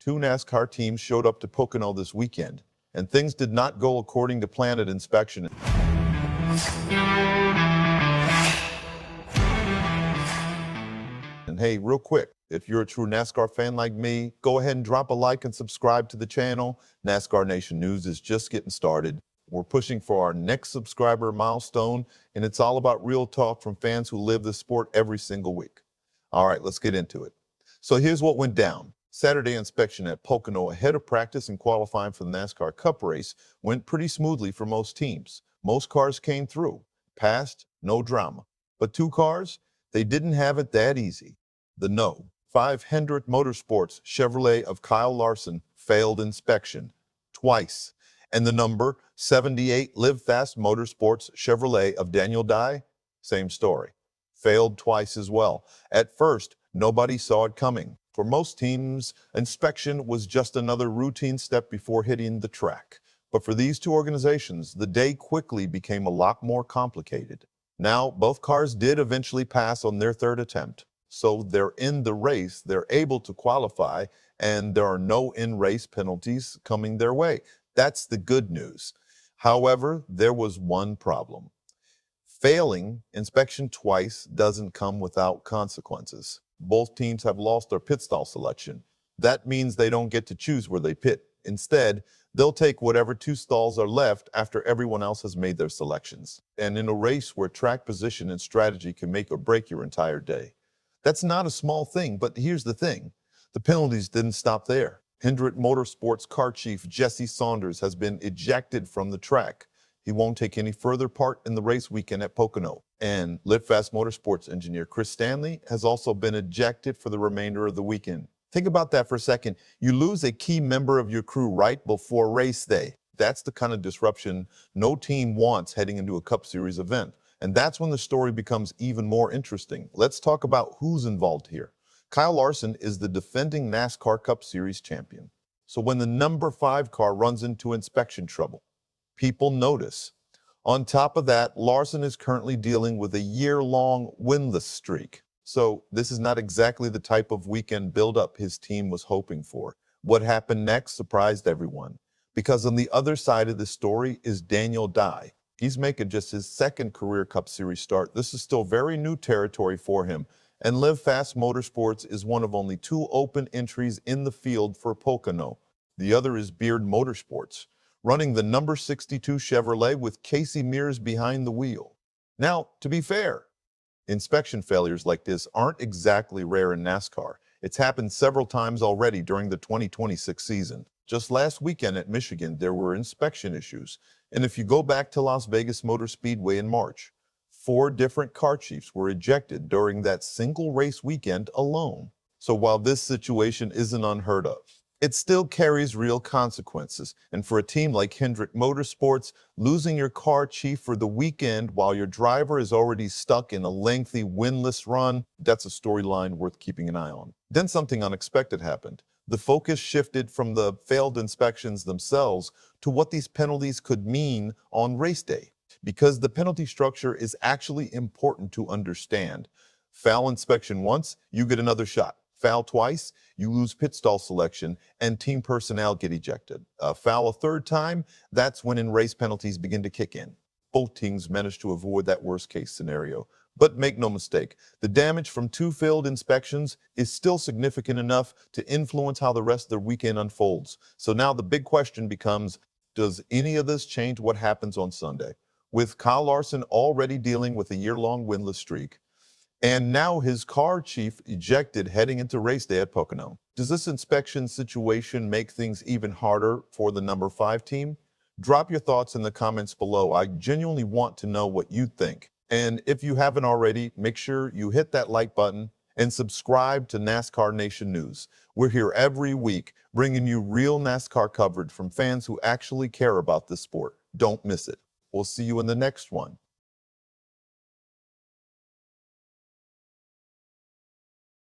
Two NASCAR teams showed up to Pocono this weekend, and things did not go according to plan at inspection. And hey, real quick, if you're a true NASCAR fan like me, go ahead and drop a like and subscribe to the channel. NASCAR Nation News is just getting started. We're pushing for our next subscriber milestone, and it's all about real talk from fans who live the sport every single week. All right, let's get into it. So here's what went down. Saturday inspection at Pocono ahead of practice and qualifying for the NASCAR Cup race went pretty smoothly for most teams. Most cars came through, passed, no drama. But two cars, they didn't have it that easy. The No. 5 Hendrick Motorsports Chevrolet of Kyle Larson failed inspection twice. And the number 78 Live Fast Motorsports Chevrolet of Daniel Dye, same story. Failed twice as well. At first, nobody saw it coming. For most teams, inspection was just another routine step before hitting the track. But for these two organizations, the day quickly became a lot more complicated. Now, both cars did eventually pass on their third attempt. So they're in the race, they're able to qualify, and there are no in-race penalties coming their way. That's the good news. However, there was one problem. Failing inspection twice doesn't come without consequences. Both teams have lost their pit stall selection. That means they don't get to choose where they pit. Instead, they'll take whatever two stalls are left after everyone else has made their selections. And in a race where track position and strategy can make or break your entire day. That's not a small thing, but here's the thing. The penalties didn't stop there. Hendrick Motorsports car chief Jesse Saunders has been ejected from the track. He won't take any further part in the race weekend at Pocono. And Live Fast Motorsports engineer Stanley has also been ejected for the remainder of the weekend. Think about that for a second. You lose a key member of your crew right before race day. That's the kind of disruption no team wants heading into a Cup Series event. And that's when the story becomes even more interesting. Let's talk about who's involved here. Kyle Larson is the defending NASCAR Cup Series champion. So when the number 5 car runs into inspection trouble, people notice. On top of that, Larson is currently dealing with a year-long winless streak. So this is not exactly the type of weekend build-up his team was hoping for. What happened next surprised everyone. Because on the other side of the story is Daniel Dye. He's making just his second career Cup Series start. This is still very new territory for him. And Live Fast Motorsports is one of only 2 open entries in the field for Pocono. The other is Beard Motorsports, running the number 62 Chevrolet with Casey Mears behind the wheel. Now, to be fair, inspection failures like this aren't exactly rare in NASCAR. It's happened several times already during the 2026 season. Just last weekend at Michigan, there were inspection issues. And if you go back to Las Vegas Motor Speedway in March, 4 different car chiefs were ejected during that single race weekend alone. So while this situation isn't unheard of, it still carries real consequences. And for a team like Hendrick Motorsports, losing your car chief for the weekend while your driver is already stuck in a lengthy winless run, that's a storyline worth keeping an eye on. Then something unexpected happened. The focus shifted from the failed inspections themselves to what these penalties could mean on race day. Because the penalty structure is actually important to understand. Foul inspection once, you get another shot. Foul twice, you lose pit stall selection and team personnel get ejected. Foul a third time, that's when in-race penalties begin to kick in. Both teams managed to avoid that worst-case scenario. But make no mistake, the damage from 2 failed inspections is still significant enough to influence how the rest of the weekend unfolds. So now the big question becomes, does any of this change what happens on Sunday? With Kyle Larson already dealing with a year-long winless streak, and now his car chief ejected heading into race day at Pocono. Does this inspection situation make things even harder for the number 5 team? Drop your thoughts in the comments below. I genuinely want to know what you think. And if you haven't already, make sure you hit that like button and subscribe to NASCAR Nation News. We're here every week bringing you real NASCAR coverage from fans who actually care about this sport. Don't miss it. We'll see you in the next one.